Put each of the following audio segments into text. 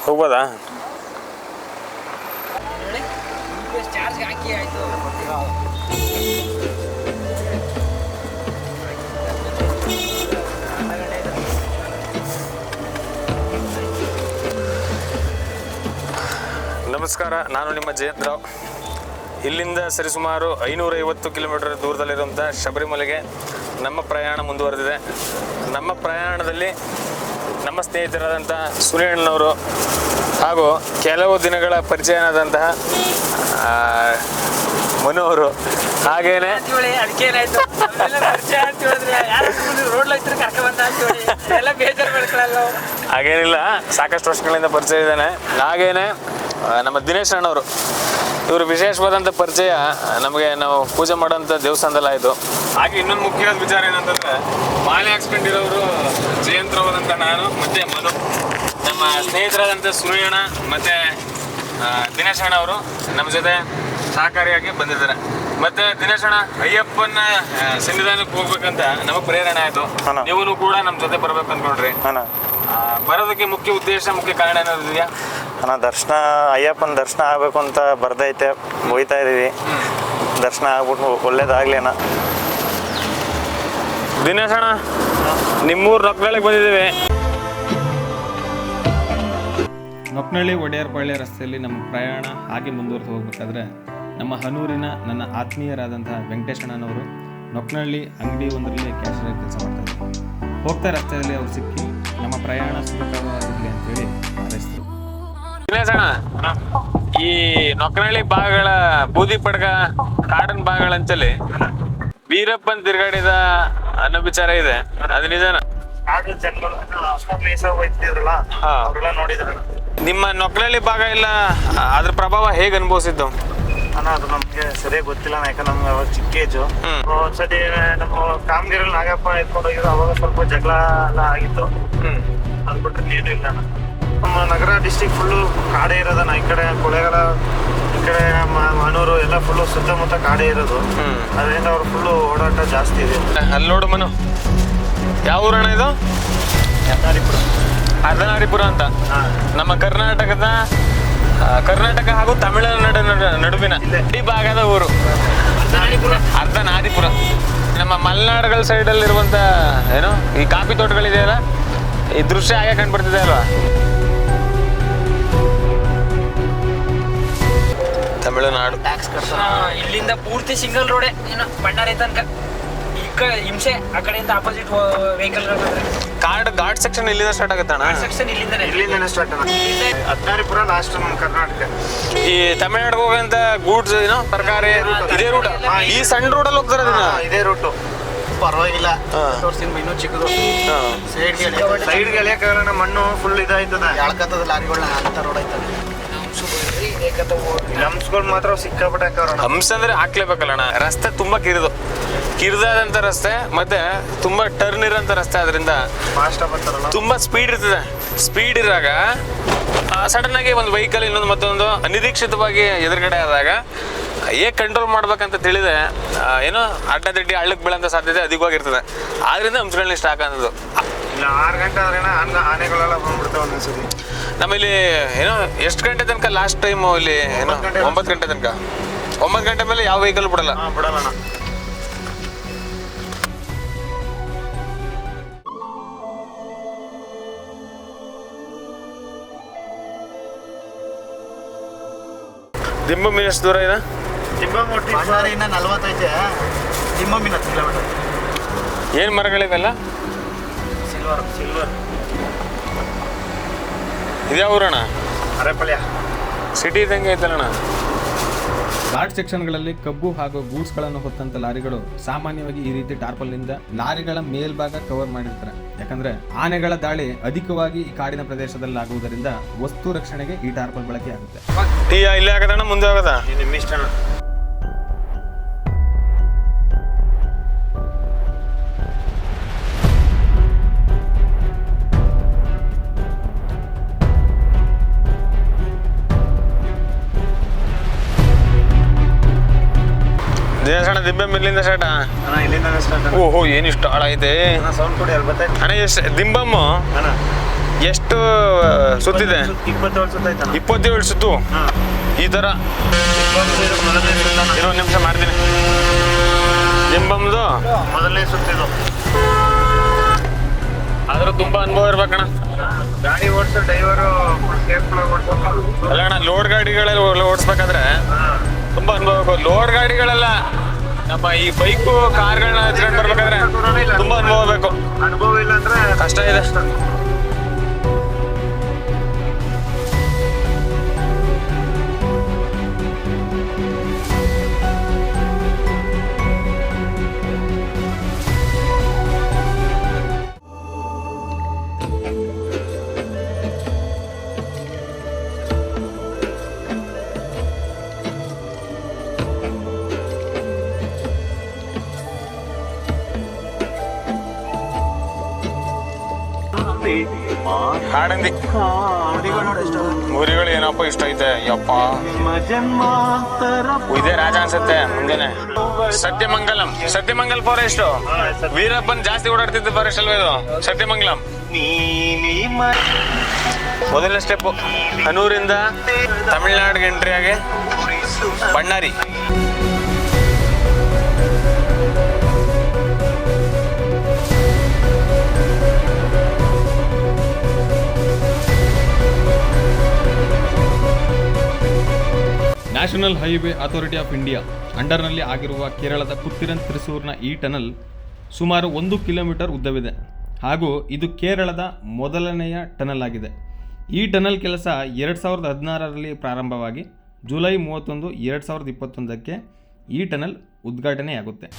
ಹೋಗ್ಬೋದಾ? Charge ಹಾಕಿ ಆಯ್ತು. ನಮಸ್ಕಾರ, ನಾನು ನಿಮ್ಮ ಜಯಂತರಾವ್. ಇಲ್ಲಿಂದ ಸರಿಸುಮಾರು 550 ಕಿಲೋಮೀಟರ್ ದೂರದಲ್ಲಿರುವಂಥ ಶಬರಿಮಲೆಗೆ ನಮ್ಮ ಪ್ರಯಾಣ ಮುಂದುವರೆದಿದೆ. ನಮ್ಮ ಪ್ರಯಾಣದಲ್ಲಿ ನಮ್ಮ ಸ್ನೇಹಿತರಾದಂಥ ಸುನೀಣ್ಣವರು ಹಾಗೂ ಕೆಲವು ದಿನಗಳ ಪರಿಚಯನಾದಂತಹ ಮನು ಅವರು, ಹಾಗೇನೆ ಅದಕ್ಕೇನಾಯ್ತು ಹಾಗೇನಿಲ್ಲ, ಸಾಕಷ್ಟು ವರ್ಷಗಳಿಂದ ಪರಿಚಯ ಇದ್ದಾನೆ. ಹಾಗೇನೆ ನಮ್ಮ ದಿನೇಶ್ ಅಣ್ಣವರು, ಇವರು ವಿಶೇಷವಾದಂಥ ಪರಿಚಯ ನಮಗೆ ನಾವು ಪೂಜೆ ಮಾಡೋಂಥ ದೇವಸ್ಥಾನದಲ್ಲಾಯಿತು. ಹಾಗೆ ಇನ್ನೊಂದು ಮುಖ್ಯವಾದ ವಿಚಾರ ಏನಂತಂದರೆ, ಮಾಲೆ ಹಾಕ್ಸ್ಕೊಂಡಿರೋರು ಜಯಂತರಾದಂಥ ನಾನು ಮತ್ತು ಮನು, ನಮ್ಮ ಸ್ನೇಹಿತರಾದಂಥ ಸುನೀಣ ಮತ್ತು ದಿನೇಶ್ ಅಣ್ಣ ಅವರು ನಮ್ಮ ಜೊತೆ ಸಹಕಾರಿಯಾಗಿ ಬಂದಿದ್ದಾರೆ. ಮತ್ತೆ ದಿನೇಶ್ ಅಣ್ಣ, ಅಯ್ಯಪ್ಪನ ಸನ್ನಿಧಾನಕ್ಕೆ ಹೋಗ್ಬೇಕಂತ ನಮಗೆ ಪ್ರೇರಣೆ ಆಯಿತು. ನೀವು ಕೂಡ ನಮ್ಮ ಜೊತೆ ಬರ್ಬೇಕು ಅಂದ್ಕೊಂಡ್ರಿ. ಬರೋದಕ್ಕೆ ಮುಖ್ಯ ಉದ್ದೇಶ, ಮುಖ್ಯ ಕಾರಣ ಏನಾದ್ರು ಇದೆಯಾ? ದರ್ಶನ, ಅಯ್ಯಪ್ಪನ ದರ್ಶನ ಆಗಬೇಕು ಅಂತ ಬರ್ದೈತೆ, ಹೋಯ್ತಾ ಇದೀವಿ. ದರ್ಶನ ಆಗ್ಬಿಟ್ಟು ಒಳ್ಳೇದಾಗ್ಲಿ ಅಣ್ಣ. ದಿನೇಶ್ ಅಣ್ಣ, ನಿಮ್ಮೂರು ನೊಕ್ನಳ್ಳಿಗೆ ಬಂದಿದ್ದೀವಿ. ನೊಕ್ನಳ್ಳಿ ಒಡೆಯರ್ಪಾಳ್ಯ ರಸ್ತೆಯಲ್ಲಿ ನಮ್ಮ ಪ್ರಯಾಣ ಹಾಗೆ ಮುಂದುವರೆದು ಹೋಗ್ಬೇಕಾದ್ರೆ ನಮ್ಮ ಹನೂರಿನ ನನ್ನ ಆತ್ಮೀಯರಾದಂತಹ ವೆಂಕಟೇಶಣ್ಣನವರು ನೊಕ್ನಳ್ಳಿ ಅಂಗಡಿ ಒಂದರಲ್ಲಿ ಕ್ಯಾಶಿಯರ್ ಕೆಲಸ ಮಾಡ್ತಾರೆ. ಹೋಗ್ತಾ ರಸ್ತೆಯಲ್ಲಿ ಅವ್ರು ಸಿಕ್ಕಿ ನಮ್ಮ ಪ್ರಯಾಣ ಸುಖಕರವಾಗಿರಲಿ ಅಂತೇಳಿ ಹಾರೈಸಿದ್ರು. ದಿನೇಶ್ ಅಣ್ಣ, ಈ ನೊಕ್ನಳ್ಳಿ ಭಾಗಗಳ ಬೂದಿ ಪಡ್ಗ ಕಾಡನ್ ಭಾಗಗಳಂತಲ್ಲಿ ವೀರಪ್ಪನ್ ತಿರ್ಗಾಡಿದ ಅನ್ನೋ ವಿಚಾರ ಇದೆ, ಅದು ನಿಜನಾ? ನಿಮ್ಮ ನೊಕ್ನಳ್ಳಿ ಭಾಗ ಎಲ್ಲ ಅದ್ರ ಪ್ರಭಾವ ಹೇಗೆ ಅನುಭವಿಸಿದ್ದು? ಅದು ನಮ್ಗೆ ಸರಿಯಾಗಿ ಗೊತ್ತಿಲ್ಲ, ಯಾಕಂದ್ರೆ ನಮ್ಗೆ ಅವಾಗ ಚಿಕ್ಕ ಏಜು. ಸರಿ, ನಮ್ಮ ಕಾಮಗಿರಲ್ಲಿ ನಾಗಪ್ಪ ಎತ್ಕೊಂಡು ಹೋಗಿದ್ರು, ಅವಾಗ ಸ್ವಲ್ಪ ಜಗಳ ಎಲ್ಲ ಆಗಿತ್ತು. ಅದು ಬಿಟ್ರೆ ನೀರು ಇಲ್ಲ. ನಮ್ಮ ನಗರ ಡಿಸ್ಟಿಕ್ ಫುಲ್ಲು ಕಾಡೇ ಇರೋದಣ್ಣ. ಈ ಕಡೆ ಕೊಳ್ಳೇಗಾಲ, ಈ ಕಡೆ ಮನೂರು ಎಲ್ಲ ಫುಲ್ಲು ಸುತ್ತಮುತ್ತ ಕಾಡೇ ಇರೋದು. ಅದರಿಂದ ಅವ್ರು ಫುಲ್ಲು ಓಡಾಟ ಜಾಸ್ತಿ ಇದೆ. ಅಲ್ಲಿ ನೋಡು ಮನು, ಯಾವ ಊರಣ ಇದು? ಅರ್ಧನಾರಿಪುರ ಅಂತ. ನಮ್ಮ ಕರ್ನಾಟಕ ಹಾಗೂ ತಮಿಳುನಾಡು ನಡುವಿನ ಈ ಭಾಗದ ಊರು ಅರ್ಧನಾರಿಪುರ. ನಮ್ಮ ಮಲೆನಾಡುಗಳ ಸೈಡಲ್ಲಿ ಇರುವಂತ ಏನು ಈ ಕಾಫಿ ತೋಟಗಳಿದೆಯಲ್ಲ, ಈ ದೃಶ್ಯ ಹಾಗೆ ಕಂಡುಬರ್ತಿದೆ ಅಲ್ವಾ? ತಮಿಳುನಾಡು. ಇಲ್ಲಿಂದ ಪೂರ್ತಿ ಸಿಂಗಲ್ ರೋಡೆ, ಏನು ಬಳ್ಳಾರಿ ತನಕ ಹಿಂಸೆ. ಆ ಕಡೆಯಿಂದ ಆಪೋಸಿಟ್ ವೆಹಿಕಲ್ ಘಾಟ್ ಸೆಕ್ಷನ್ ಇಲ್ಲಿಂದ ಸ್ಟಾರ್ಟ್ ಆಗುತ್ತೆ ಅಣ್ಣ. ಸೆಕ್ಷನ್ ಇಲ್ಲಿಂದನೇ ಸ್ಟಾರ್ಟ್ ಅಣ್ಣ. ಹದಿನಾರಿಪುರ ಲಾಸ್ಟ್ ನಮ್ಮ ಕರ್ನಾಟಕ. ಈ ತಮಿಳ್ನಾಡಿಗೆ ಹೋಗಂತ ಗೂಡ್ಸ್ ಏನೋ ತರಕಾರಿ ಇದೇ ರೂಟ್, ಈ ಸಣ್ಣ ರೋಡಲ್ಲಿ ಹೋಗ್ತಾರೆ. ಇದೇ ರೂಟು ಪರವಾಗಿಲ್ಲ, ಇನ್ನೂ ಚಿಕ್ಕದು. ಸೈಡ್ಗೆ ಎಳೆಯಕ್ಕಾಗಲ್ಲ, ಮಣ್ಣು ಫುಲ್ ಇದಾಯ್ತದ, ಎಳ್ಕತ್ತದ ಲಾರಿಗಳನ್ನ ಅಂತ ರೋಡ್ ಐತದೆ. ಲಂಪ್ಸ್ಗಳು ಮಾತ್ರ ಸಿಕ್ಕಾಪಟ್ಟೆ ಹಾಕವ್ರಣ. ಹಂಸ ಅಂದ್ರೆ ಹಾಕ್ಲೇಬೇಕಲ್ಲ ಅಣ್ಣ. ರಸ್ತೆ ತುಂಬಾ ಕಿರಿದಾದಂತ ರಸ್ತೆ, ಮತ್ತೆ ತುಂಬಾ ಟರ್ನ್ ಇರೋಂಥ ರಸ್ತೆ. ಅದರಿಂದ ತುಂಬಾ ಸ್ಪೀಡ್ ಇರ್ತದೆ. ಸ್ಪೀಡ್ ಇರಾಗ ಸಡನ್ ಆಗಿ ಒಂದು ವೆಹಿಕಲ್ ಇನ್ನೊಂದು ಮತ್ತೊಂದು ಅನಿರೀಕ್ಷಿತವಾಗಿ ಎದುರುಗಡೆ ಆದಾಗ ಹೇಗೆ ಕಂಟ್ರೋಲ್ ಮಾಡ್ಬೇಕಂತ ತಿಳಿದೆ ಏನೋ ಅಡ್ಡದಿಡ್ಡಿ ಹಳ್ಳಕ್ಕೆ ಬೀಳೋಂಥ ಸಾಧ್ಯತೆ ಅಧಿಕವಾಗಿರ್ತದೆ. ಆದ್ರಿಂದ ಹಂಸಗಳನ್ನ ಇಷ್ಟ ಹಾಕೋದು. 6 ಗಂಟೆ ಆದ್ರೆ ಆನೆಗಳೆಲ್ಲ ಬಂದ್ಬಿಡ್ತಾವೆ ಒಂದೊಂದ್ಸತಿ. ನಮ್ಮಲ್ಲಿ ಏನೋ ಎಷ್ಟು ಗಂಟೆ ತನಕ ಲಾಸ್ಟ್ ಟೈಮ್ ಇಲ್ಲಿ ಏನೋ 9 ಗಂಟೆ ತನಕ. 9 ಗಂಟೆ ಮೇಲೆ ಯಾವ ವೆಹಿಕಲ್ ಬಿಡಲ್ಲ. ಬಿಡಲ್ಲ. ದಿಂಬು ಎಷ್ಟು ದೂರ ಇದೆ? ಬಳ್ಳಾರಿಯಿಂದ 45, ದಿಮ್ಮಮ್ಮಿನ ಕಿಲೋಮೀಟರ್. ಏನು ಮರಗಳಿವೆಲ್ಲ? ಸಿಲ್ವರ್. ಇದ್ಯಾವ ಊರಣ್ಣ? ಅರೆಪಾಳ್ಯ ಸಿಟಿ ಇದ್ದಂಗೆ ಐತಲ್ಲಣ್ಣ. ಘಾಟ್ ಸೆಕ್ಷನ್ಗಳಲ್ಲಿ ಕಬ್ಬು ಹಾಗೂ ಗೂಡ್ಸ್ಗಳನ್ನು ಹೊತ್ತಂತ ಲಾರಿಗಳು ಸಾಮಾನ್ಯವಾಗಿ ಈ ರೀತಿ ಟಾರ್ಪಲ್ನಿಂದ ಲಾರಿಗಳ ಮೇಲ್ಭಾಗ ಕವರ್ ಮಾಡಿರ್ತಾರೆ. ಯಾಕಂದ್ರೆ ಆನೆಗಳ ದಾಳಿ ಅಧಿಕವಾಗಿ ಈ ಕಾಡಿನ ಪ್ರದೇಶದಲ್ಲಿ ಆಗುವುದರಿಂದ ವಸ್ತು ರಕ್ಷಣೆಗೆ ಈ ಟಾರ್ಪಲ್ ಬಳಕೆ ಆಗುತ್ತೆ. ಟೀ ಇಲ್ಲೇ ಆಗದಣ್ಣ, ಮುಂದೆ ಆಗದ? ನಿಮ್ಮಿಷ್ಟ. ದೇವಸ್ಥಾನ ದಿಬ್ಬೆ ಮೇಲಿಂದ ಸ್ಟಾರ್ಟ್? ಇಲ್ಲಿಂದ ಸ್ಟಾರ್ಟ್. ಓಹೋ, ಏನಿಷ್ಟು ಹಾಳಾಗಿದೆ. ಸೌಂಡ್ ಕೊಡಿ, ಅಲ್ಲಿ ಬರ್ತಾ ಅಣ್ಣ. ಎಷ್ಟು ದಿಂಬಮ್ಮು ಎಷ್ಟು ಸುತ್ತಿದೆ? 27 ಸುತ್ತಾಯ್ತಾನ. 27 ಸುತ್ತು ಈ ಥರ. ಇರೋ ನಿಮಿಷ ಮಾಡ್ತೀನಿ. ಜಿಂಬಮ್ದು ಮೊದಲನೇ ಸುತ್ತಿದ್ದು. ಆದ್ರೂ ತುಂಬಾ ಅನುಭವ ಇರ್ಬೇಕಣ್ಣ. ಗಾಡಿ ಓಡಿಸೋ ಡ್ರೈವರು ಅಲ್ಲ ಅಣ್ಣ, ಲೋಡ್ ಗಾಡಿಗಳೆಲ್ಲ ಓಡಿಸ್ಬೇಕಾದ್ರೆ ತುಂಬಾ ಅನುಭವ. ಲೋಡ್ ಗಾಡಿಗಳೆಲ್ಲ ನಮ್ಮ ಈ ಬೈಕು ಕಾರ್ಗಳನ್ನ ಹಚ್ಕೊಂಡು ಬರ್ಬೇಕಾದ್ರೆ ತುಂಬಾ ಅನುಭವ ಬೇಕು. ಅನುಭವ ಇಲ್ಲ ಅಂದ್ರೆ ಕಷ್ಟ ಇದೆ. ಹಾಡಂದಿ ಊರಿಗಳು ಏನಪ್ಪ ಇಷ್ಟ ಐತೆ ಯಪ್ಪ. ಇದೇ ರಾಜ ಅನ್ಸುತ್ತೆ ಮುಂದೆನೆ. ಸತ್ಯಮಂಗಲಂ, ಸತ್ಯಮಂಗಲ್ ಫಾರೆಸ್ಟ್. ವೀರಪ್ಪನ್ ಜಾಸ್ತಿ ಓಡಾಡ್ತಿದ್ದ ಫಾರೆಸ್ಟ್ ಅಲ್ವ ಇದು ಸತ್ಯಮಂಗಲಂ. ಮೊದಲನೇ ಸ್ಟೆಪ್ ಹನೂರಿಂದ ತಮಿಳ್ನಾಡಿಗೆ ಎಂಟ್ರಿ ಆಗಿ Bannari. National highway authority of India ಅಂಡರ್ನಲ್ಲಿ ಆಗಿರುವ ಕೇರಳದ ಪುತ್ತಿರನ್ ತ್ರಿಸೂರ್ನ ಈ ಟನಲ್ ಸುಮಾರು 1 ಕಿಲೋಮೀಟರ್ ಉದ್ದವಿದೆ ಹಾಗೂ ಇದು ಕೇರಳದ ಮೊದಲನೆಯ ಟನಲ್ ಆಗಿದೆ. ಈ ಟನಲ್ ಕೆಲಸ 2016ರಲ್ಲಿ ಪ್ರಾರಂಭವಾಗಿ ಜುಲೈ 31, 2021ಕ್ಕೆ ಈ ಟನಲ್ ಉದ್ಘಾಟನೆಯಾಗುತ್ತೆ.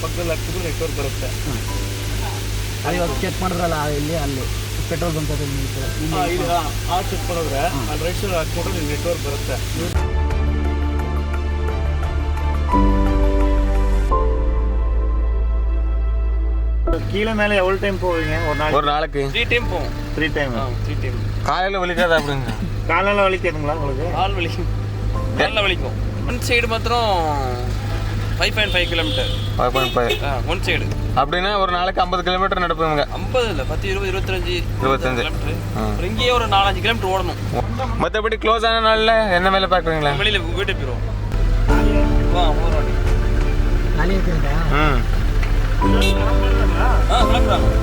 ಪಕ್ಕದಲ್ಲಿ ಹಾಕಿದ್ರು ನೆಟ್ವರ್ಕ್ ಬರುತ್ತೆ. ಇವಾಗ ಚೆಕ್ ಮಾಡಿದ್ರಲ್ಲ ಇಲ್ಲಿ ಅಲ್ಲಿ ಪೆಟ್ರೋಲ್ ಬಂಕ್ ಆ ಚೆಕ್ ಮಾಡಿದ್ರೆ ಅಲ್ಲಿ ರೈಟ್ ಸೈಡ್ ಹಾಕ್ಬಿಟ್ರೆ ನಿಮ್ಗೆ ನೆಟ್ವರ್ಕ್ ಬರುತ್ತೆ. கீழே மேலே எவ்வளோ டைம் போவீங்க ஒரு நாளைக்கு 3 டைம் போவோம். 3 டைம் காலையில் வலிக்காது அப்படிங்க? காலையில் வலிக்குதுங்களா உங்களுக்கு? கால் வலிக்கும், நல்லா வலிக்கும். ஒன் சைடு மாத்திரம் 5.5 கிலோமீட்டர். 5.5 one side. அப்படின்னா ஒரு நாளைக்கு 50 கிலோமீட்டர் நடப்பீங்க? 50 இல்லை, 10, 20, 25 கிலோமீட்டர். இங்கேயே ஒரு 4-5 கிலோமீட்டர் ஓடணும். மற்றபடி க்ளோஸ் ஆன நாளில் என்ன வேலை பார்க்குறீங்களா? வெளியில் வீட்டுக்கு போயிடுவோம். கிளம்புறாங்க.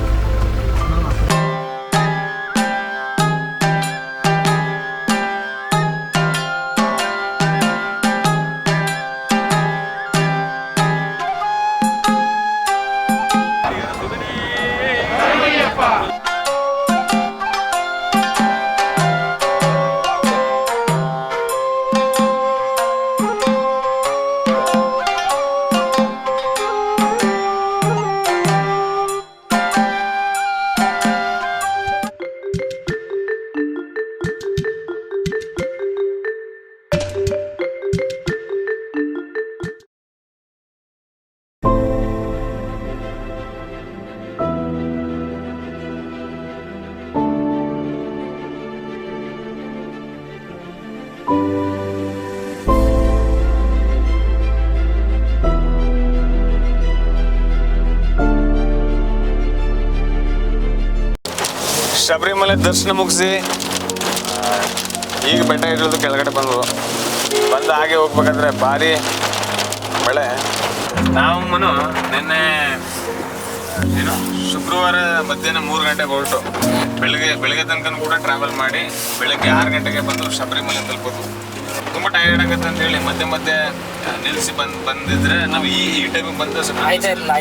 ಶಬರಿಮಲೆ ದರ್ಶನ ಮುಗಿಸಿ ಈಗ ಬೆಟ್ಟ ಇಳಿದು ಕೆಳಗಡೆ ಬಂದು ಹಾಗೆ ಹೋಗ್ಬೇಕಾದ್ರೆ ಭಾರಿ ಮಳೆ. ನಾವು ನಿನ್ನೆ ಏನು ಶುಕ್ರವಾರ ಮಧ್ಯಾಹ್ನ 3 ಗಂಟೆಗೆ ಹೊರಟು ಬೆಳಗ್ಗೆ ತನಕ ಕೂಡ ಟ್ರಾವೆಲ್ ಮಾಡಿ ಬೆಳಗ್ಗೆ 6 ಗಂಟೆಗೆ ಬಂದು ಶಬರಿಮಲೆ ತಲುಪೋದು. ತುಂಬಾ ಟೈರ್ಡ್ ಆಗುತ್ತೆ ಅಂತ ಹೇಳಿ ಮತ್ತೆ ಮತ್ತೆ ನಿಲ್ಸಿ ಬಂದಿದ್ರೆ ನಾವು ಈ ಟೈಮಿಗೆ ಬಂದ್ರೆ ಆಯ್ತಾ ಇಲ್ಲ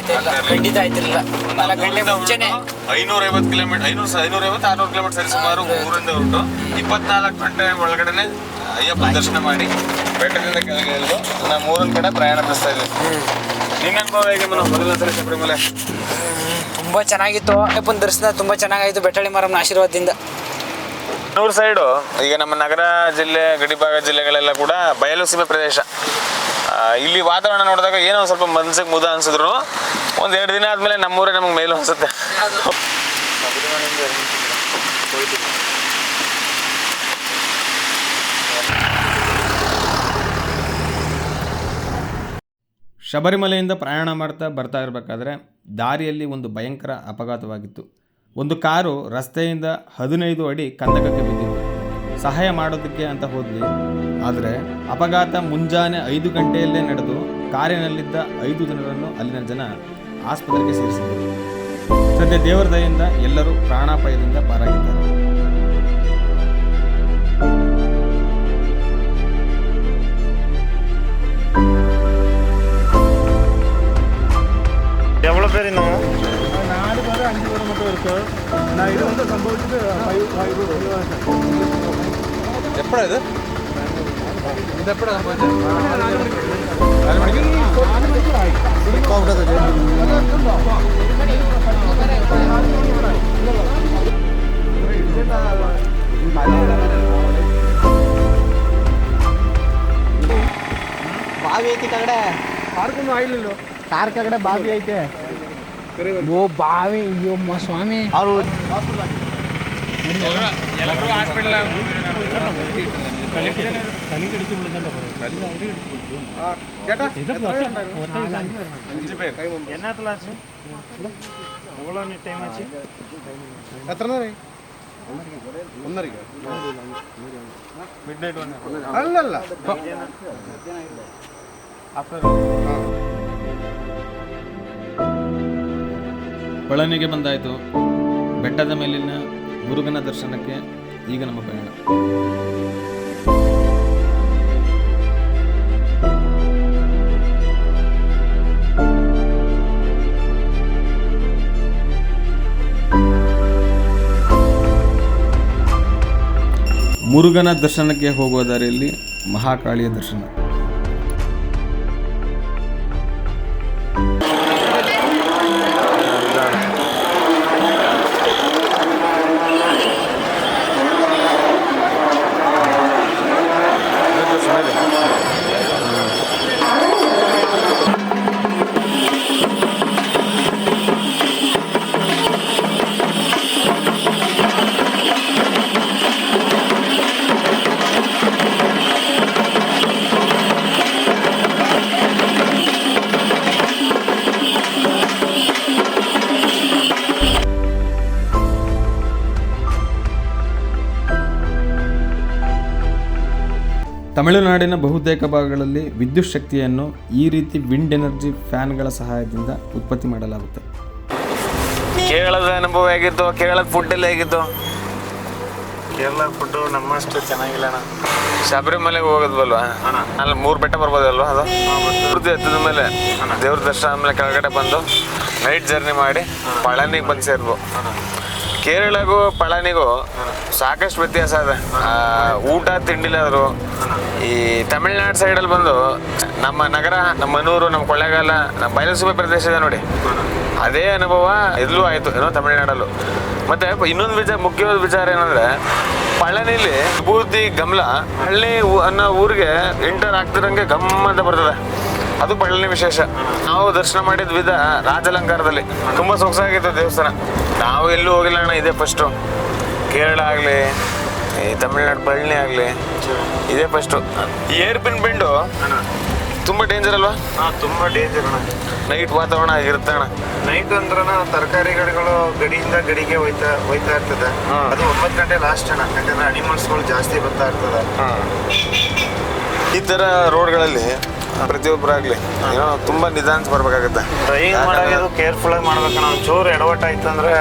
ಖಂಡಿತ ಆಯ್ತಿರ್ಲಿಲ್ಲ. 4 ಗಂಟೆ ಮುಂಚೆನೆ 550 ಕಿಲೋಮೀಟರ್ 550 600 ಕಿಲೋಮೀಟರ್ ಸರಿ ಸುಮಾರು ಊರಿಂದ ಹೊರಟು 24 ಗಂಟೆ ಒಳಗಡೆನೆ ಅಯ್ಯಪ್ಪ ದರ್ಶನ ಮಾಡಿ ಬೆಟ್ಟದಿಂದ ಕೆಳಗೆ ಇಳಿದು ನಾವು ಮೂರೊಂದು ಕಡೆ ಪ್ರಯಾಣ ಬೆಳೆಸ್ತಾ ಇದ್ವಿ. ನಿನ್ನ ಅನುಭವ ಹೇಗೆ ಮೊದಲ ಸಲ ಶಬರಿಮಲೆ? ತುಂಬಾ ಚೆನ್ನಾಗಿತ್ತು. ಅಯ್ಯಪ್ಪನ ದರ್ಶನ ತುಂಬಾ ಚೆನ್ನಾಗಾಯ್ತು ಬೆಟ್ಟಳ್ಳಿ ಮಾರಮ್ಮನ ಆಶೀರ್ವಾದದಿಂದ. ನೂರು ಸೈಡು ಈಗ ನಮ್ಮ ನಗರ ಜಿಲ್ಲೆ ಗಡಿಭಾಗ ಜಿಲ್ಲೆಗಳೆಲ್ಲ ಕೂಡ ಬಯಲು ಸೀಮೆ ಪ್ರದೇಶ. ಇಲ್ಲಿ ವಾತಾವರಣ ನೋಡಿದಾಗ ಏನೋ ಸ್ವಲ್ಪ ಮನಸ್ಸಿಗೆ ಮುದ ಅನ್ಸಿದ್ರು ಒಂದು 2 ದಿನ ಆದ್ಮೇಲೆ ನಮ್ಮೂರೇ ನಮಗೆ ಮೇಲು ಅನ್ಸುತ್ತೆ. ಶಬರಿಮಲೆಯಿಂದ ಪ್ರಯಾಣ ಮಾಡ್ತಾ ಬರ್ತಾ ಇರಬೇಕಾದ್ರೆ ದಾರಿಯಲ್ಲಿ ಒಂದು ಭಯಂಕರ ಅಪಘಾತವಾಗಿತ್ತು. ಒಂದು ಕಾರು ರಸ್ತೆಯಿಂದ 15 ಅಡಿ ಕಂದಕಕ್ಕೆ ಬಿದ್ದಿತ್ತು. ಸಹಾಯ ಮಾಡೋದಕ್ಕೆ ಅಂತ ಹೋದ್ವಿ. ಆದರೆ ಅಪಘಾತ ಮುಂಜಾನೆ 5 ಗಂಟೆಯಲ್ಲೇ ನಡೆದು ಕಾರಿನಲ್ಲಿದ್ದ 5 ಜನರನ್ನು ಅಲ್ಲಿನ ಜನ ಆಸ್ಪತ್ರೆಗೆ ಸೇರಿಸಿದರು. ಸದ್ಯ ದೇವರ ದಯೆಯಿಂದ ಎಲ್ಲರೂ ಪ್ರಾಣಾಪಾಯದಿಂದ ಪಾರಾಗಿದ್ದಾರೆ. எவ்வளோ பேர் இந்த 4 பேர் 5 பேர் மட்டும் இருக்கு. நான் இது வந்து சம்பவிச்சது 5 ఎప్పుడు ఇది ఎప్పుడు ಬಾವಿ ಐತಿ ಕಡೆ ಕಾರ್ಕೊಂಡು ಆಯಿಲ್ ಇಲ್ಲ. ಕಾರ್ ಕಡೆ ಬಾವಿ ಐತೆ. ಓ ಬಾವಿ ಅಯ್ಯೋ ಸ್ವಾಮಿ ಅವರು ఎన్నతలాచి ఎவ்வளோ நீ டைம் ஆச்சு? ఎత్తనా మిడ్ నైట్ అల్లಲ್ಲ ಪಳನಿಗೆ ಬಂದಾಯಿತು. ಬೆಟ್ಟದ ಮೇಲಿನ ಮುರುಗನ ದರ್ಶನಕ್ಕೆ ಈಗ ನಮ್ಮ ಪಯಣ. ಮುರುಗನ ದರ್ಶನಕ್ಕೆ ಹೋಗುವ ದಾರಿಯಲ್ಲಿ ಮಹಾಕಾಳಿಯ ದರ್ಶನ. ತಮಿಳುನಾಡಿನ ಬಹುತೇಕ ಭಾಗಗಳಲ್ಲಿ ವಿದ್ಯುತ್ ಶಕ್ತಿಯನ್ನು ಈ ರೀತಿ ವಿಂಡ್ ಎನರ್ಜಿ ಫ್ಯಾನ್ಗಳ ಸಹಾಯದಿಂದ ಉತ್ಪತ್ತಿ ಮಾಡಲಾಗುತ್ತೆ. ಕೇರಳದ ಅನುಭವ ಹೇಗಿತ್ತು? ಕೇರಳದ ಫುಡ್ ಎಲ್ಲ ಹೇಗಿತ್ತು? ಕೇರಳ ಫುಡ್ಡು ನಮ್ಮಷ್ಟು ಚೆನ್ನಾಗಿಲ್ಲ ಅಣ್ಣ. ಶಬರಿಮಲೆಗೆ ಹೋಗೋದ್ವಲ್ವಾ, ಅಲ್ಲಿ 3 ಬೆಟ್ಟ ಬರ್ಬೋದಲ್ವಾ? ಅದು ಪೂರ್ತಿ ಹತ್ತದ ಮೇಲೆ ದೇವ್ರ ದರ್ಶನ ಆದ್ಮೇಲೆ ಕೆಳಗಡೆ ಬಂದು ನೈಟ್ ಜರ್ನಿ ಮಾಡಿ ಪಳನಿಗೆ ಬಂದು ಸೇರ್ಬೋದು. ಕೇರಳಗೂ ಪಳನಿಗೂ ಸಾಕಷ್ಟು ವ್ಯತ್ಯಾಸ ಇದೆ. ಊಟ ತಿಂಡಿಲಾದ್ರು ಈ ತಮಿಳ್ನಾಡು ಸೈಡಲ್ಲಿ ಬಂದು ನಮ್ಮ ನಗರ, ನಮ್ಮ ಮನೂರು, ನಮ್ಮ ಕೊಳ್ಳೇಗಾಲ, ನಮ್ಮ ಬಯಲುಸೀಮೆ ಪ್ರದೇಶ ಇದೆ ನೋಡಿ, ಅದೇ ಅನುಭವ ಇಲ್ಲೂ ಆಯಿತು ಏನೋ ತಮಿಳ್ನಾಡಲ್ಲೂ. ಮತ್ತು ಇನ್ನೊಂದು ಮುಖ್ಯವಾದ ವಿಚಾರ ಏನಂದರೆ, ಪಳನಿಲಿ ವಿಭೂತಿ ಗಮಲ ಹಳ್ಳಿ ಅನ್ನೋ ಊರಿಗೆ ಎಂಟರ್ ಆಗ್ತಿರಂಗೆ ಗಮ್ಮಂತ ಬರ್ತದೆ. ಅದು ಪಳನಿ ವಿಶೇಷ. ನಾವು ದರ್ಶನ ಮಾಡಿದ ವಿಧ ರಾಜಾಲಂಕಾರದಲ್ಲಿ ತುಂಬ ಸೊಗಸಾಗಿತ್ತು ದೇವಸ್ಥಾನ. ನಾವು ಎಲ್ಲೂ ಹೋಗಿಲ್ಲ ಅಣ್ಣ, ಇದೇ ಫಸ್ಟು. ಕೇರಳ ಆಗಲಿ, ಈ ತಮಿಳ್ನಾಡು ಪಳನಿ ಆಗಲಿ, ಇದೇ ಫಸ್ಟು. ಈ ಏರ್ಪಿನ್ ಬೆಂಡು ತುಂಬ ಡೇಂಜರ್ ಅಲ್ವಾ? ತುಂಬ ಡೇಂಜರ್ ಅಣ್ಣ. ನೈಟ್ ವಾತಾವರಣ ಆಗಿರುತ್ತೆ ಅಣ್ಣ. ನೈಟ್ ಅಂದ್ರನ ತರಕಾರಿ ಗಾಡಿಗಳು ಗಡಿಯಿಂದ ಗಡಿಗೆ ಹೋಯ್ತಾ ಇರ್ತದೆ. ಅದು 9 ಗಂಟೆ ಲಾಸ್ಟ್ ಅಣ್ಣ, ಯಾಕಂದ್ರೆ ಅನಿಮಲ್ಸ್ಗಳು ಜಾಸ್ತಿ ಬರ್ತಾ ಇರ್ತದೆ. ಈ ಥರ ರೋಡ್ಗಳಲ್ಲಿ ಪ್ರತಿಯೊಬ್ಬರಾಗ್ಲಿ ಏನೋ ತುಂಬ ನಿಧಾನ ಬರ್ಬೇಕಾಗತ್ತೆ. ಡ್ರೈವಿಂಗ್ ಮಾಡೋದು ಕೇರ್ಫುಲ್ ಆಗಿ ಮಾಡ್ಬೇಕಣ್ಣ. ಒಂಚೂರು ಎಡವಟ್ಟ ಆಯ್ತು ಅಂದ್ರೆ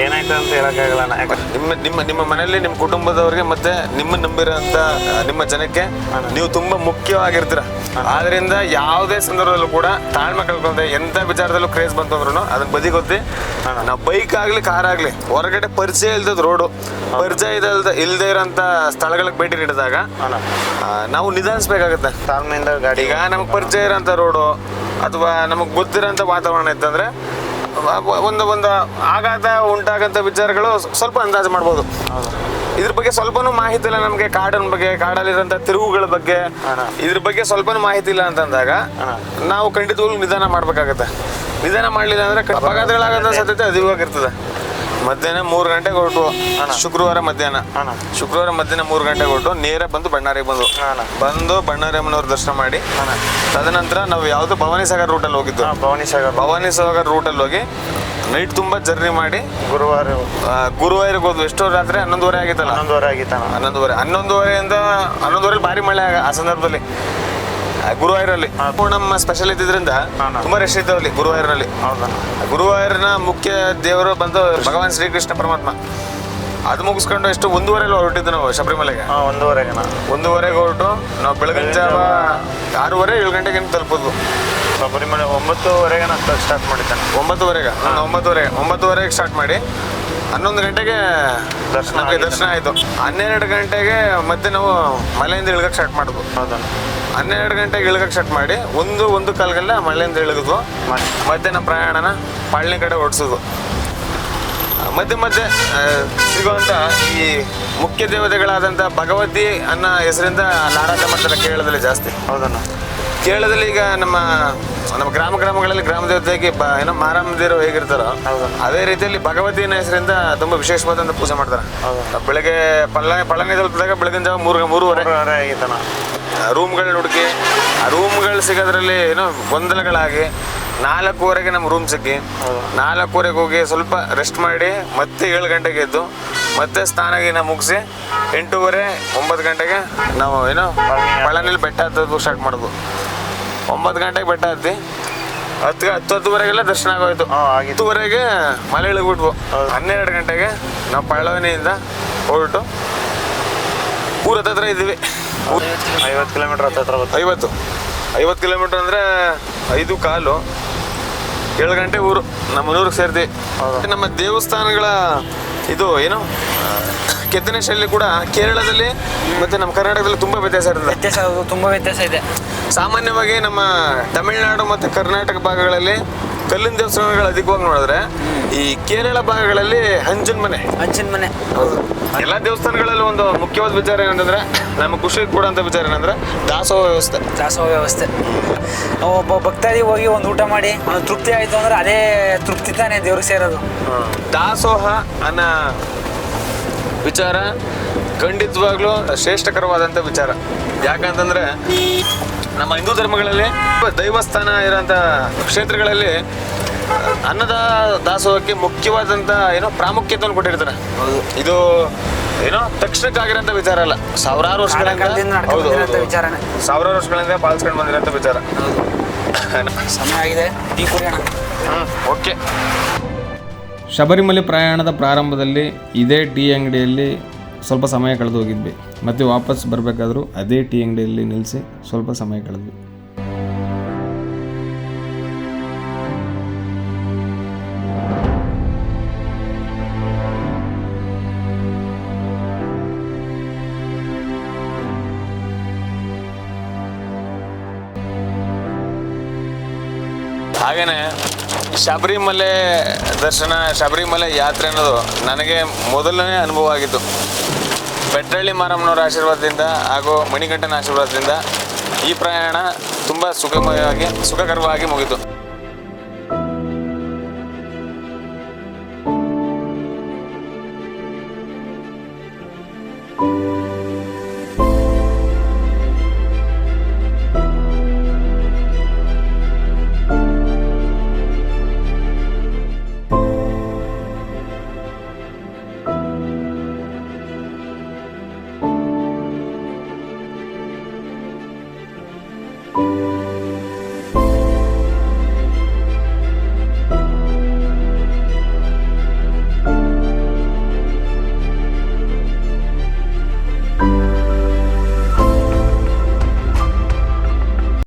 ಏನಾಯ್ತು ಅಂತ ಹೇಳಕ್ಕಾಗಲ್ಲ ಅಣ್ಣ. ಯಾಕಂದ್ರೆ ನಿಮ್ಮ ಮನೆಯಲ್ಲಿ ನಿಮ್ಮ ಕುಟುಂಬದವ್ರಿಗೆ ಮತ್ತೆ ನಿಮ್ಮ ನಂಬಿರೋಂಥ ನಿಮ್ಮ ಜನಕ್ಕೆ ನೀವು ತುಂಬಾ ಮುಖ್ಯವಾಗಿರ್ತೀರ. ಆದ್ರಿಂದ ಯಾವುದೇ ಸಂದರ್ಭದಲ್ಲೂ ಕೂಡ ತಾಳ್ಮೆ ಕಳ್ಕೊಂಡೆ ಎಂಥ ವಿಚಾರದಲ್ಲೂ ಕ್ರೇಜ್ ಬಂತಂದ್ರು ಅದನ್ನ ಬದಿಗೊತ್ತಿ ನಾವು ಬೈಕ್ ಆಗ್ಲಿ ಕಾರ್ ಆಗ್ಲಿ ಹೊರಗಡೆ ಪರಿಚಯ ಇಲ್ದದ ರೋಡು ಪರಿಚಯ ಇಲ್ಲದೆ ಇರೋಂಥ ಸ್ಥಳಗಳಿಗೆ ಭೇಟಿ ನೀಡಿದಾಗ ನಾವು ನಿಧಾನಿಸ್ಬೇಕಾಗತ್ತೆ ತಾಳ್ಮೆಯಿಂದ ಗಾಡಿ. ಈಗ ನಮ್ಗೆ ಪರಿಚಯ ಇರೋಂಥ ರೋಡು ಅಥವಾ ನಮಗೆ ಗೊತ್ತಿರೋಂಥ ವಾತಾವರಣ ಇತ್ತಂದ್ರೆ ಒಂದು ಆಘಾತ ಉಂಟಾಗಂಥ ವಿಚಾರಗಳು ಸ್ವಲ್ಪ ಅಂದಾಜು ಮಾಡ್ಬೋದು. ಇದ್ರ ಬಗ್ಗೆ ಸ್ವಲ್ಪನೂ ಮಾಹಿತಿ ಇಲ್ಲ ನಮಗೆ, ಕಾಡಿನ ಬಗ್ಗೆ, ಕಾಡಲ್ಲಿರೋಂಥ ತಿರುವುಗಳ ಬಗ್ಗೆ ಇದ್ರ ಬಗ್ಗೆ ಸ್ವಲ್ಪನೂ ಮಾಹಿತಿ ಇಲ್ಲ ಅಂತಂದಾಗ ನಾವು ಖಂಡಿತವಾಗ್ಲೂ ನಿಧಾನ ಮಾಡ್ಬೇಕಾಗತ್ತೆ. ನಿಧಾನ ಮಾಡಲಿಲ್ಲ ಅಂದ್ರೆ ಅಪಘಾತಗಳಾಗಂಥ ಸಾಧ್ಯತೆ ಅಧಿಕವಾಗಿರ್ತದೆ. ಮಧ್ಯಾಹ್ನ 3 ಗಂಟೆಗೆ ಹೊರಟು ಶುಕ್ರವಾರ ಮಧ್ಯಾಹ್ನ 3 ಗಂಟೆಗೆ ಹೊರಟು ನೇರ ಬಂದು ಬಣ್ಣಾರಿಗೆ ಬಂದು ಬಣ್ಣಾರಮ್ಮನವ್ರ ದರ್ಶನ ಮಾಡಿ ತದನಂತರ ನಾವು ಯಾವುದು ಭವಾನಿ ಸಾಗರ್ ರೂಟಲ್ಲಿ ಹೋಗಿದ್ದು. ಭವಾನಿ ಸಾಗರ್ ರೂಟಲ್ಲಿ ಹೋಗಿ ನೈಟ್ ತುಂಬಾ ಜರ್ನಿ ಮಾಡಿ ಗುರುವಾರಿಗೆ ಹೋದ್ವು. ಎಷ್ಟು ರಾತ್ರಿ 11:30 ಆಗಿತ್ತಲ್ಲ? 11:30 ಭಾರಿ ಮಳೆ ಆ ಸಂದರ್ಭದಲ್ಲಿ ಗುರುವಾಯೂರಲ್ಲಿ. ನಮ್ಮ ಸ್ಪೆಷಲ್ ಇದ್ದಿದ್ರಿಂದ ತುಂಬಾ ರಶ್ ಇತ್ತು ಅಲ್ಲಿ ಗುರುವಾಯೂರಲ್ಲಿ. ಗುರುವಾಯೂರಿನ ಮುಖ್ಯ ದೇವರು ಬಂದು ಭಗವಾನ್ ಶ್ರೀಕೃಷ್ಣ ಪರಮಾತ್ಮ. ಅದು ಮುಗಿಸ್ಕೊಂಡು ಎಷ್ಟು 1:30 ಹೊರಟಿದ್ದು ನಾವು ಶಬರಿಮಲೆಗೆ. 1:30 ಹೊರಟು ನಾವು ಬೆಳಗಿನ ಜಾವ 6:30-7 ಗಂಟೆಗೆ ತಲುಪೋದು ಶಬರಿಮಲೆ. 9:30 ನಾನು ಸ್ಟಾರ್ಟ್ ಮಾಡಿದ್ದಾನೆ. 9:30 ಸ್ಟಾರ್ಟ್ ಮಾಡಿ 11 ಗಂಟೆಗೆ ದರ್ಶನ ಆಯ್ತು. 12 ಗಂಟೆಗೆ ಮತ್ತೆ ನಾವು ಮಲೆಯಿಂದ ಇಳ್ಗಕ್ಕೆ ಸ್ಟಾರ್ಟ್ ಮಾಡಿದ್ವು. 12 ಗಂಟೆಗೆ ಇಳ್ಗಕ್ಕೆ ಸ್ಟಾರ್ಟ್ ಮಾಡಿ 1-1:15 ಮಳೆಯಿಂದ ಇಳಿದ್ವು. ಮತ್ತೆ ನಮ್ಮ ಪ್ರಯಾಣನ ಪಾಳ್ನೆ ಕಡೆ ಓಡಿಸೋದು. ಮಧ್ಯೆ ಸಿಗುವಂಥ ಈ ಮುಖ್ಯ ದೇವತೆಗಳಾದಂಥ ಭಗವತಿ ಅನ್ನೋ ಹೆಸರಿಂದ ಆರಾಧನೆ ಮಾಡ್ತಾರೆ ಕೇರಳದಲ್ಲಿ ಜಾಸ್ತಿ. ಕೇರಳದಲ್ಲಿ ಈಗ ನಮ್ಮ ಗ್ರಾಮಗಳಲ್ಲಿ ಗ್ರಾಮ ದೇವತೆಗೆ ಏನೋ ಮಾರಮ್ಮ ದೇವರು ಹೇಗಿರ್ತಾರೋ ಅದೇ ರೀತಿಯಲ್ಲಿ ಭಗವತಿ ಅನ್ನೋ ಹೆಸರಿಂದ ತುಂಬ ವಿಶೇಷವಾದಂಥ ಪೂಜೆ ಮಾಡ್ತಾರೆ. ಬೆಳಗ್ಗೆ ಪಳನಿ ತಲುಪಿದಾಗ ಬೆಳಗಿನ ಜಾವ 3:30 ಆಗಿದ್ದಾನ. ರೂಮ್ಗಳನ್ನ ಹುಡುಕಿ ಆ ರೂಮ್ಗಳು ಸಿಗೋದ್ರಲ್ಲಿ ಏನೋ ಗೊಂದಲಗಳಾಗಿ 4:15 ನಮ್ಮ ರೂಮ್ ಸಿಕ್ಕಿ 4:15 ಹೋಗಿ ಸ್ವಲ್ಪ ರೆಸ್ಟ್ ಮಾಡಿ ಮತ್ತೆ 7 ಗಂಟೆಗೆ ಎದ್ದು ಮತ್ತೆ ಸ್ನಾನ ಮುಗಿಸಿ 8:30-9 ಗಂಟೆಗೆ ನಾವು ಏನೋ ಪಳನಿಲಿ ಬೆಟ್ಟ ಹತ್ತೋದು ಸ್ಟಾರ್ಟ್ ಮಾಡೋದು. 9 ಗಂಟೆಗೆ ಬೆಟ್ಟ ಹತ್ತಿ 10-10:30 ದರ್ಶನ ಆಗೋಯ್ತು. 10:00 ಮಲೆ ಇಳಿದ್ಬಿಟ್ವು. 12 ಗಂಟೆಗೆ ನಾವು ಪಳನಿಯಿಂದ ಹೊರಟು ಊರ ಹತ್ರ ಇದ್ದೀವಿ. 50 ಕಿಲೋಮೀಟರ್ ಹತ್ರ. 50 ಕಿಲೋಮೀಟರ್ ಅಂದರೆ 5 ಕಾಲು 7 ಗಂಟೆ ಊರು. ನಮ್ಮ ಮನೂರಿಗೆ ಸೇರ್ತೀವಿ. ನಮ್ಮ ದೇವಸ್ಥಾನಗಳ ಇದು ಏನು ಕೆತ್ತನೆ ಶೈಲಿ ಕೂಡ ಕೇರಳದಲ್ಲಿ ಮತ್ತೆ ನಮ್ಮ ಕರ್ನಾಟಕದಲ್ಲಿ ತುಂಬಾ ವ್ಯತ್ಯಾಸ ಇರುತ್ತೆ. ತುಂಬಾ ವ್ಯತ್ಯಾಸ ಇದೆ. ಸಾಮಾನ್ಯವಾಗಿ ನಮ್ಮ ತಮಿಳುನಾಡು ಮತ್ತು ಕರ್ನಾಟಕ ಭಾಗಗಳಲ್ಲಿ ಕಲ್ಲಿನ ದೇವಸ್ಥಾನಗಳು ಅಧಿಕವಾಗಿ ನೋಡಿದ್ರೆ ಈ ಕೇರಳ ಭಾಗಗಳಲ್ಲಿ ಹಂಚಿನ ಮನೆ. ಹೌದು. ಎಲ್ಲ ದೇವಸ್ಥಾನಗಳಲ್ಲಿ ಒಂದು ಮುಖ್ಯವಾದ ವಿಚಾರ ಏನಂತಂದ್ರೆ ನಮಗೆ ಖುಷಿ ಕೊಡೋಂಥ ವಿಚಾರ ಏನಂದ್ರೆ ದಾಸೋಹ ವ್ಯವಸ್ಥೆ. ಒಬ್ಬ ಭಕ್ತಾದಿ ಹೋಗಿ ಒಂದು ಊಟ ಮಾಡಿ ಅವ್ನು ತೃಪ್ತಿ ಆಯ್ತು ಅಂದ್ರೆ ಅದೇ ತೃಪ್ತಿ ತಾನೇ ದೇವ್ರಿಗೆ ಸೇರೋದು. ದಾಸೋಹ ಅನ್ನೋ ವಿಚಾರ ಖಂಡಿತವಾಗ್ಲೂ ಶ್ರೇಷ್ಠಕರವಾದಂಥ ವಿಚಾರ. ಯಾಕಂತಂದ್ರೆ ನಮ್ಮ ಹಿಂದೂ ಧರ್ಮಗಳಲ್ಲಿ ದೈವಸ್ಥಾನ ಇರೋಂಥ ಕ್ಷೇತ್ರಗಳಲ್ಲಿ ಅನ್ನದ ದಾಸೋಹಕ್ಕೆ ಮುಖ್ಯವಾದಂಥ ಏನೋ ಪ್ರಾಮುಖ್ಯತೆಯನ್ನು ಕೊಟ್ಟಿರ್ತಾರೆ. ಇದು ಏನೋ ತಕ್ಷಣಕ್ಕಾಗಿರೋಂಥ ವಿಚಾರ ಅಲ್ಲ, ಸಾವಿರಾರು ವರ್ಷಗಳಿಂದ ಪಾಲಿಸ್ಕೊಂಡು ಬಂದಿರೋಂಥ ವಿಚಾರ. ಸಮಯ ಆಗಿದೆ, ಟೀ ಕುಡಿಯೋಣ. ಓಕೆ. ಶಬರಿಮಲೆ ಪ್ರಯಾಣದ ಪ್ರಾರಂಭದಲ್ಲಿ ಇದೇ ಟೀ ಅಂಗಡಿಯಲ್ಲಿ ಸ್ವಲ್ಪ ಸಮಯ ಕಳೆದು ಹೋಗಿದ್ವಿ. ಮತ್ತು ವಾಪಸ್ ಬರಬೇಕಾದ್ರೂ ಅದೇ ಟೀ ಅಂಗಡಿಯಲ್ಲಿ ನಿಲ್ಲಿಸಿ ಸ್ವಲ್ಪ ಸಮಯ ಕಳೆದ್ವಿ. ಹಾಗೇನೆ ಶಬರಿಮಲೆ ದರ್ಶನ, ಶಬರಿಮಲೆ ಯಾತ್ರೆ ಅನ್ನೋದು ನನಗೆ ಮೊದಲನೇ ಅನುಭವ ಆಗಿತ್ತು. ಬೆಟ್ಟಳ್ಳಿ ಮಾರಮ್ಮನವರ ಆಶೀರ್ವಾದದಿಂದ ಹಾಗೂ ಮಣಿಕಂಠನ ಆಶೀರ್ವಾದದಿಂದ ಈ ಪ್ರಯಾಣ ತುಂಬ ಸುಖಕರವಾಗಿ ಮುಗಿತು.